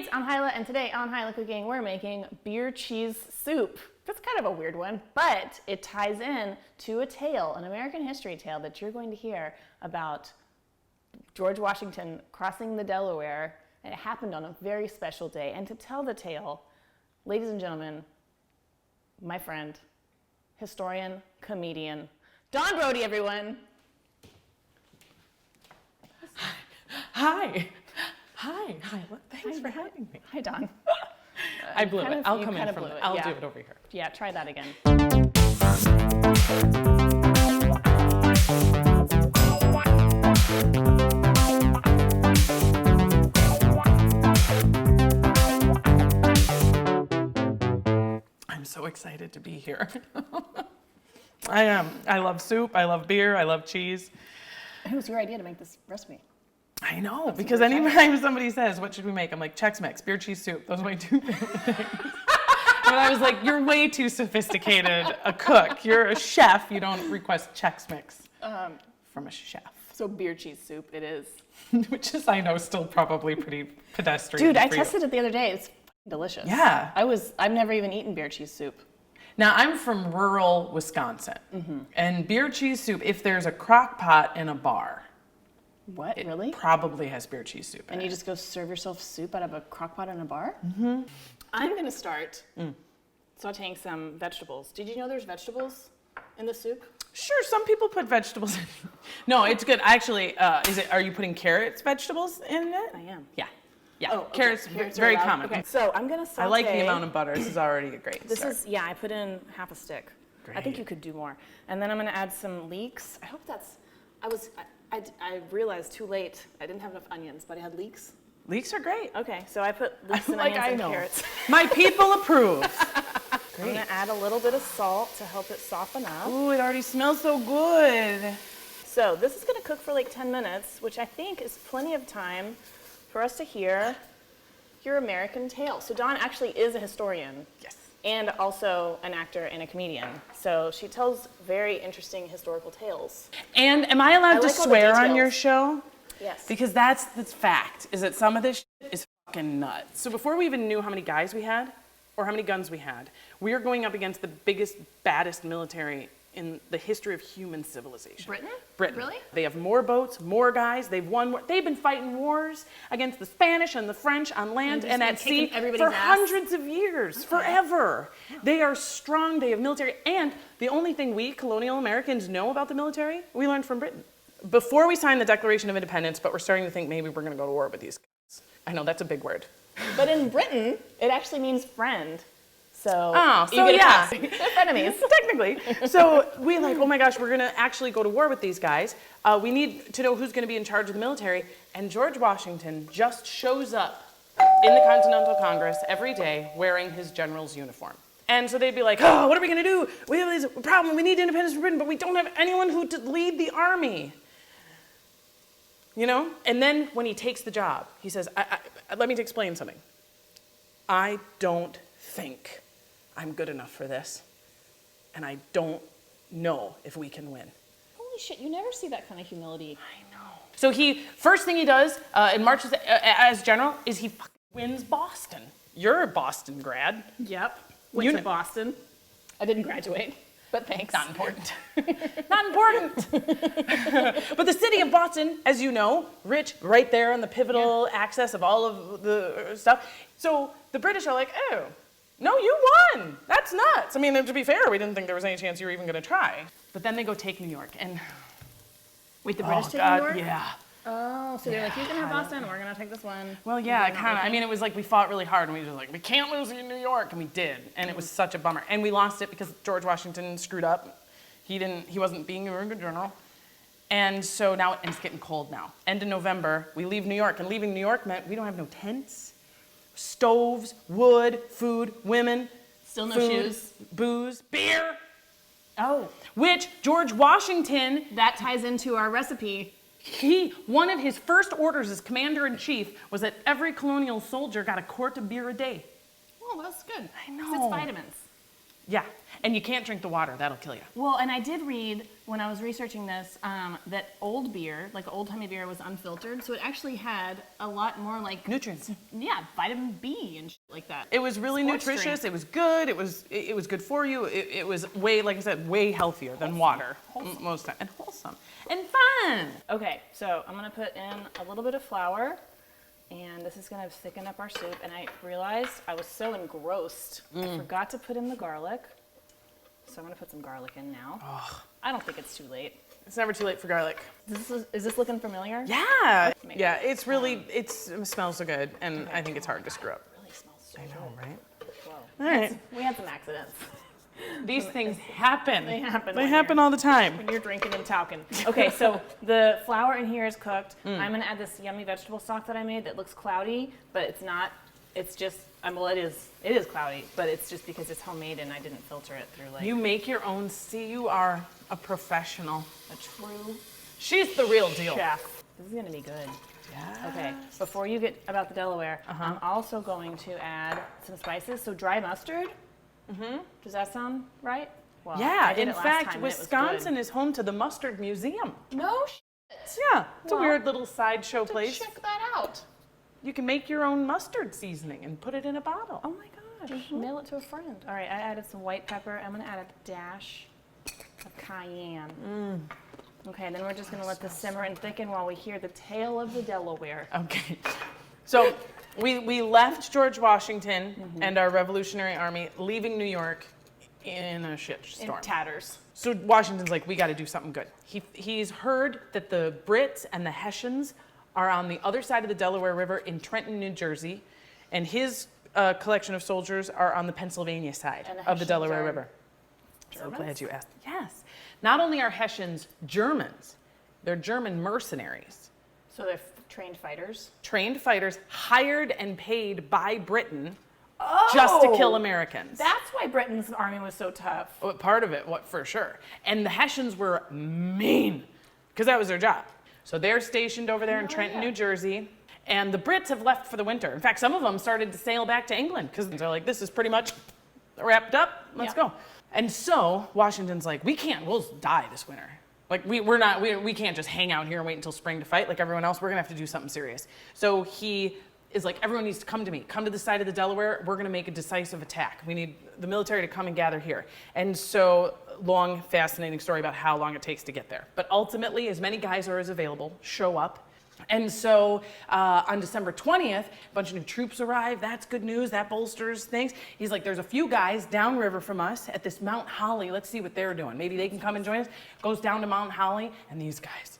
it's I'm Hilah, and today on Hilah Cooking, we're making beer cheese soup. That's kind of a weird one, but it ties in to a tale, an American history tale that you're going to hear about George Washington crossing the Delaware, and it happened on a very special day. And to tell the tale, ladies and gentlemen, my friend, historian, comedian, Don Brody, everyone. Hi. Hi. Thanks for having me. Hi, Don. I blew it. I'll come in from it. I'll do it over here. Yeah, try that again. I'm so excited to be here. I am. I love soup. I love beer. I love cheese. It was your idea to make this recipe. I know, because anytime somebody says, what should we make? I'm like, Chex Mix, beer, cheese, soup. Those are my two favorite things. But I was like, you're way too sophisticated a cook. You're a chef. You don't request Chex Mix from a chef. So beer cheese soup it is. Which is, I know, still probably pretty pedestrian. Dude, I tested it the other day. It's delicious. Yeah. I've never even eaten beer cheese soup. Now, I'm from rural Wisconsin. Mm-hmm. And beer cheese soup, if there's a crock pot in a bar, what, really? Probably has beer cheese soup in And it. you just go serve yourself soup out of a crock pot in a bar? Mm-hmm. I'm going to start sauteing some vegetables. Did you know there's vegetables in the soup? Sure, some people put vegetables in. No, it's good. Actually, are you putting carrots, vegetables in it? I am. Yeah. Oh, okay. Carrots are very allowed? common. Okay, so I'm going to saute. I like the amount of butter. This is already a great This start. is, yeah, I put in half a stick. Great. I think you could do more. And then I'm going to add some leeks. I hope that's, I realized too late I didn't have enough onions, but I had leeks. Leeks are great. Okay, so I put leeks and onions and carrots. My people approve. I'm going to add a little bit of salt to help it soften up. Ooh, it already smells so good. So this is going to cook for like 10 minutes, which I think is plenty of time for us to hear your American tale. So Dawn actually is a historian. Yes. And also an actor and a comedian. So she tells very interesting historical tales. And am I allowed to like all the swear on details. your show? Yes. Because that's the fact, is that some of this shit is fucking nuts. So before we even knew how many guys we had, or how many guns we had, we were going up against the biggest, baddest military in the history of human civilization. Britain? Britain. Really? They have more boats, more guys, they've won more. They've been fighting wars against the Spanish and the French on land and at sea for hundreds of years, forever. They are strong, they have military, and the only thing we colonial Americans know about the military, we learned from Britain. Before we signed the Declaration of Independence, but we're starting to think maybe we're gonna go to war with these guys. I know, that's a big word. But in Britain, it actually means friend. So, so yeah. They're frenemies. Technically. So we're like, oh my gosh, we're gonna actually go to war with these guys. We need to know who's gonna be in charge of the military. And George Washington just shows up in the Continental Congress every day wearing his general's uniform. And so they'd be like, oh, what are we gonna do? We have this problem, we need independence from Britain, but we don't have anyone who to lead the army. You know? And then when he takes the job, he says, let me explain something. I don't think I'm good enough for this, and I don't know if we can win. Holy shit, you never see that kind of humility. I know. So first thing he does in marches as general is he fucking wins Boston. You're a Boston grad. Yep. Went to Boston. I didn't graduate, but thanks. Not important. Not important. But the city of Boston, as you know, rich, right there on the pivotal axis of all of the stuff. So the British are like, oh, no, you won. That's nuts. I mean, to be fair, we didn't think there was any chance you were even going to try. But then they go take New York, and wait, the British take New York? Yeah. Oh, so they're like, he's gonna have Boston, we're gonna take this one. Well, yeah, kind of. I mean, it was like we fought really hard, and we were just like, we can't lose in New York, and we did, and it was such a bummer. And we lost it because George Washington screwed up. He wasn't being a very good general. And so now, and it's getting cold now. End of November, we leave New York, and leaving New York meant we don't have no tents. Stoves, wood, food, women. Still no food, shoes. Booze, beer. Oh. Which George Washington. That ties into our recipe. One of his first orders as commander-in-chief was that every colonial soldier got a quart of beer a day. Oh, that's good. I know. It's vitamins. Yeah, and you can't drink the water. That'll kill you. Well, and I did read when I was researching this that old beer, like old-timey beer, was unfiltered, so it actually had a lot more like Nutrients. Yeah, vitamin B and shit like that. It was really Sports nutritious. drink. It was good. It was good for you. It was way, like I said, way healthier than water most time, and wholesome and fun. Okay, so I'm gonna put in a little bit of flour, and this is gonna thicken up our soup. And I realized I was so engrossed, I forgot to put in the garlic. So I'm gonna put some garlic in now. Oh. I don't think it's too late. It's never too late for garlic. Is this looking familiar? Yeah. Maybe. Yeah, it's really, it smells so good, and I think it's hard to screw up. It really smells so I know, good. right? Whoa. All right. We had some accidents. These things happen. They happen. They when happen you're- all the time. when you're drinking and talking. Okay, so the flour in here is cooked. I'm gonna add this yummy vegetable stock that I made that looks cloudy, but it's not. It's just, well, it is cloudy, but it's just because it's homemade and I didn't filter it through like You make your own. See, you are a professional. a true She's the real deal. chef. This is gonna be good. Yeah. Okay, before you get about the Delaware, I'm also going to add some spices. So dry mustard. Does that sound right? Well, Yeah. I did In it last fact, time and it was Wisconsin good. is home to the Mustard Museum. No shit. Yeah, it's a Well, weird little sideshow place. Check that out. You can make your own mustard seasoning and put it in a bottle. Oh my gosh, mail it to a friend. All right, I added some white pepper. I'm gonna add a dash of cayenne. Okay, then we're just gonna let this simmer and thicken while we hear the tale of the Delaware. Okay. So we left George Washington and our Revolutionary Army leaving New York in a shit In storm. tatters. So Washington's like, we got to do something good. He's heard that the Brits and the Hessians are on the other side of the Delaware River in Trenton, New Jersey, and his collection of soldiers are on the Pennsylvania side And the of the Hessians Delaware are River. So Germans? glad you asked. Yes. Not only are Hessians Germans, they're German mercenaries, So they're trained fighters. trained fighters hired and paid by Britain just to kill Americans. That's why Britain's army was so tough. Well, part of it, what for sure. And the Hessians were mean because that was their job. So they're stationed over there in Trenton, New Jersey, and the Brits have left for the winter. In fact, some of them started to sail back to England because they're like, this is pretty much wrapped up. Let's Yeah. go. And so Washington's like, we'll die this winter. Like we can't just hang out here and wait until spring to fight like everyone else. We're gonna have to do something serious. So he is like, everyone needs to come to me. Come to the side of the Delaware. We're gonna make a decisive attack. We need the military to come and gather here. And so long, fascinating story about how long it takes to get there. But ultimately, as many guys are as available show up. And so on December 20th, a bunch of new troops arrive. That's good news. That bolsters things. He's like, there's a few guys downriver from us at this Mount Holly. Let's see what they're doing. Maybe they can come and join us. Goes down to Mount Holly, and these guys,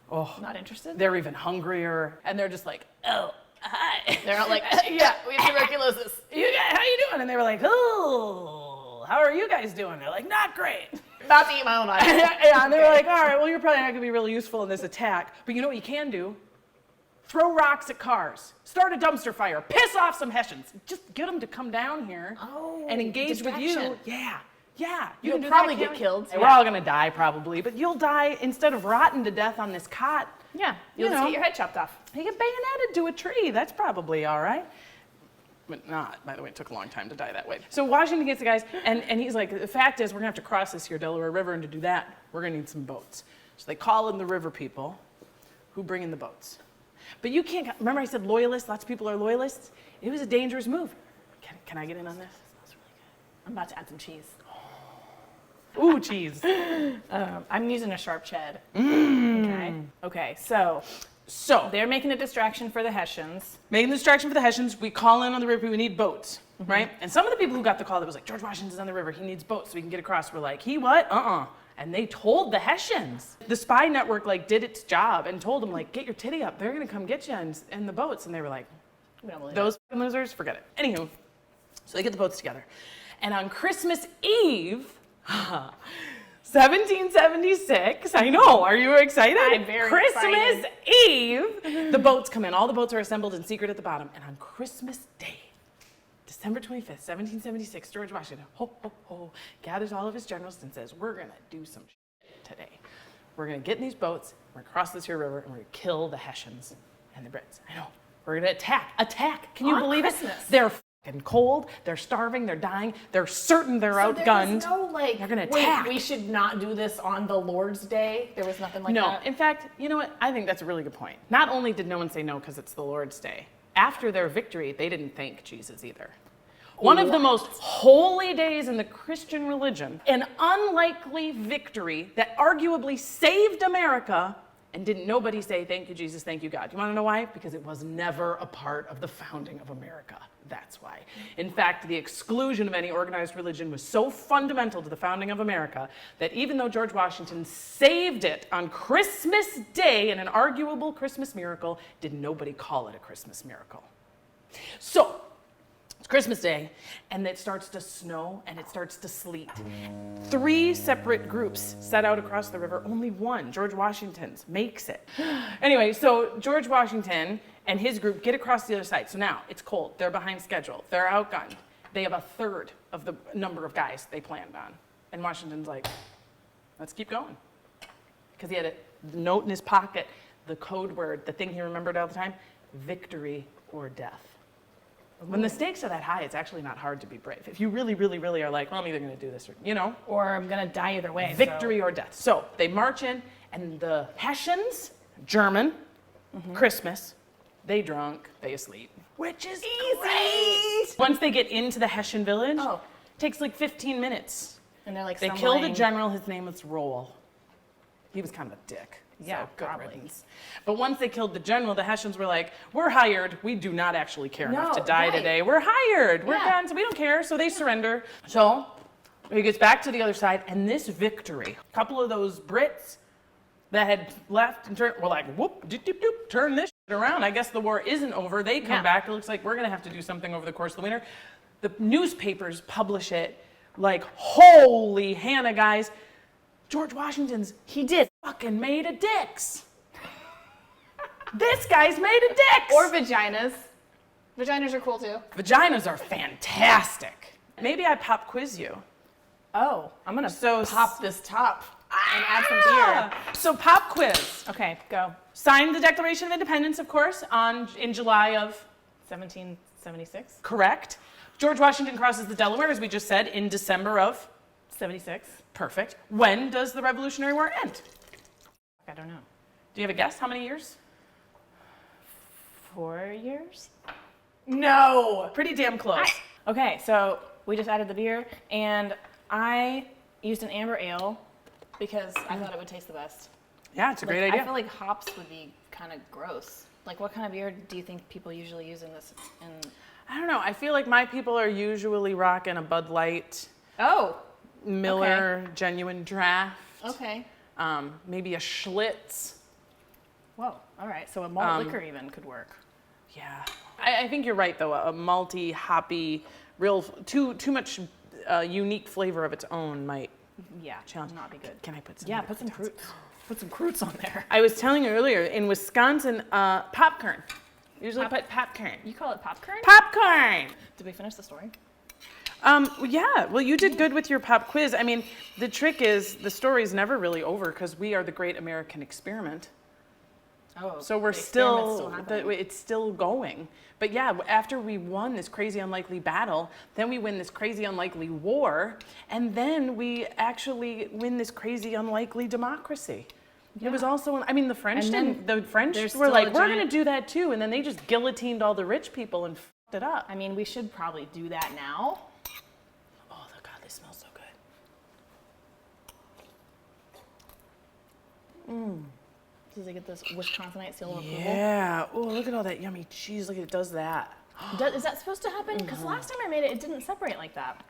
Not interested? they're even hungrier. And they're just like, oh, hi. They're not like, yeah, we have tuberculosis. You guys, how you doing? And they were like, oh, how are you guys doing? They're like, not great. About to eat my own eye. Yeah, and they were like, all right, well, you're probably not going to be really useful in this attack. But you know what you can do? Throw rocks at cars. Start a dumpster fire. Piss off some Hessians. Just get them to come down here and engage with you. distraction. Yeah, yeah. You You'll can do probably that, get can't killed. you? We're all going to die probably, but you'll die instead of rotting to death on this cot. Yeah, you'll You just know. get your head chopped off. You get bayoneted to a tree. That's probably all right. But not, by the way, it took a long time to die that way. So Washington gets the guys, and he's like, the fact is, we're gonna have to cross this here Delaware River, and to do that, we're gonna need some boats. So they call in the river people who bring in the boats. But you can't, remember I said loyalists, lots of people are loyalists? It was a dangerous move. Can I get in on this? It smells really I'm about to add some cheese. good. Ooh, cheese. I'm using a sharp ched. Okay. Okay, so So, they're making a distraction for the Hessians. making the distraction for the Hessians, we call in on the river, we need boats, right? And some of the people who got the call that was like, George Washington's on the river, he needs boats so we can get across, were like, he what? And they told the Hessians. The spy network like did its job and told them like, get your titty up, they're gonna come get you in the boats. And they were like, We don't believe those fucking losers, forget it. Anywho, so they get the boats together. And on Christmas Eve, 1776, I know, are you excited? I'm very Christmas excited. Eve, the boats come in. All the boats are assembled in secret at the bottom. And on Christmas Day, December 25th, 1776, George Washington, gathers all of his generals and says, we're gonna do some shit today. We're gonna get in these boats, we're gonna cross this here river, and we're gonna kill the Hessians and the Brits. I know. We're gonna attack. Can you On believe Christmas. it? They're and cold. They're starving. They're dying. They're certain they're outgunned. There was no like, they're gonna wait, attack. we should not do this on the Lord's Day. There was nothing like No, that. in fact, you know what? I think that's a really good point. Not only did no one say no because it's the Lord's Day, after their victory, they didn't thank Jesus either. One of the most holy days in the Christian religion, an unlikely victory that arguably saved America, and didn't nobody say, thank you, Jesus, thank you, God. You want to know why? Because it was never a part of the founding of America. That's why. In fact, the exclusion of any organized religion was so fundamental to the founding of America that even though George Washington saved it on Christmas Day in an arguable Christmas miracle, did nobody call it a Christmas miracle. So, it's Christmas Day, and it starts to snow and it starts to sleet. 3 separate groups set out across the river. Only one, George Washington's, makes it. Anyway, so George Washington and his group get across the other side. So now it's cold. They're behind schedule. They're outgunned. They have a third of the number of guys they planned on. And Washington's like, let's keep going. Because he had a note in his pocket, the code word, the thing he remembered all the time, victory or death. When the stakes are that high, it's actually not hard to be brave. If you really, really, really are like, well, I'm either going to do this or, you know. Or I'm going to die either way. Victory or death. So they march in, and the Hessians, German, Christmas, they drunk, they asleep. Which is great. Once they get into the Hessian village, it takes like 15 minutes. And they're like, They killed a general, his name was Roll. He was kind of a dick. Yeah, so good probably. riddance. But once they killed the general, the Hessians were like, we're hired. We do not actually care enough to die today. We're hired. We're done, so we don't care. So they surrender. So he gets back to the other side, and this victory, a couple of those Brits that had left and turned, were like, whoop, doop, doop, doop, turn this shit around. I guess the war isn't over. They come back. It looks like we're going to have to do something over the course of the winter. The newspapers publish it like, holy Hannah, guys. George Washington's, he did fucking made a dicks. This guy's made a dicks. Or vaginas. Vaginas are cool too. Vaginas are fantastic. Maybe I pop quiz you. Oh, I'm going to pop this top and add some beer. So pop quiz. Okay, go. Signed the Declaration of Independence, of course, in July of 1776. Correct. George Washington crosses the Delaware, as we just said, in December of 76. Perfect. When does the Revolutionary War end? I don't know. Do you have a guess? How many years? 4 years? No. Pretty damn close. Okay, so we just added the beer, and I used an amber ale because I thought it would taste the best. Yeah, it's a great idea. I feel like hops would be kind of gross. Like, what kind of beer do you think people usually use in this? I don't know. I feel like my people are usually rocking a Bud Light. Oh. Miller Genuine Draft. Okay. Maybe a Schlitz. Whoa. All right. So a malt liquor even could work. Yeah. I think you're right though. A malty, hoppy, real too much unique flavor of its own might. Yeah. Challenge not be good. Can I put some? Yeah. Put some fruits. Put some fruits on there. I was telling you earlier in Wisconsin, popcorn. Usually put popcorn. You call it popcorn? Popcorn. Did we finish the story? Yeah, well, you did good with your pop quiz. I mean, the trick is the story's never really over because we are the great American experiment. Oh, so we're it's still going. But yeah, after we won this crazy unlikely battle, then we win this crazy unlikely war, and then we actually win this crazy unlikely democracy. Yeah. It was also, I mean, the French were like, we're going to do that too, and then they just guillotined all the rich people and fucked it up. I mean, we should probably do that now. God, they smell so good. Does it get this Wisconsinite seal of approval? Yeah. Oh, look at all that yummy cheese. Look, it does that. Is that supposed to happen? Because last time I made it, it didn't separate like that.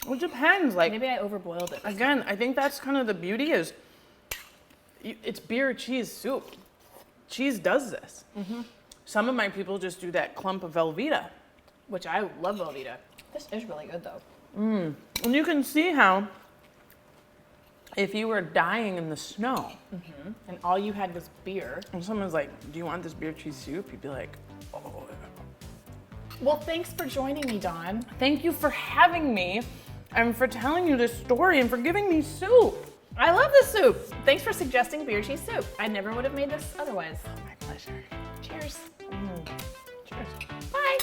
Well, it depends. Like, maybe I overboiled it. Again, I think that's kind of the beauty is it's beer cheese soup. Cheese does this. Some of my people just do that clump of Velveeta. Which I love Velveeta. This is really good though. And you can see how if you were dying in the snow and all you had was beer. And someone's like, do you want this beer cheese soup? You'd be like, oh. Well, thanks for joining me, Dawn. Thank you for having me and for telling you this story and for giving me soup. I love this soup. Thanks for suggesting beer cheese soup. I never would have made this otherwise. My pleasure. Cheers. Cheers. Bye.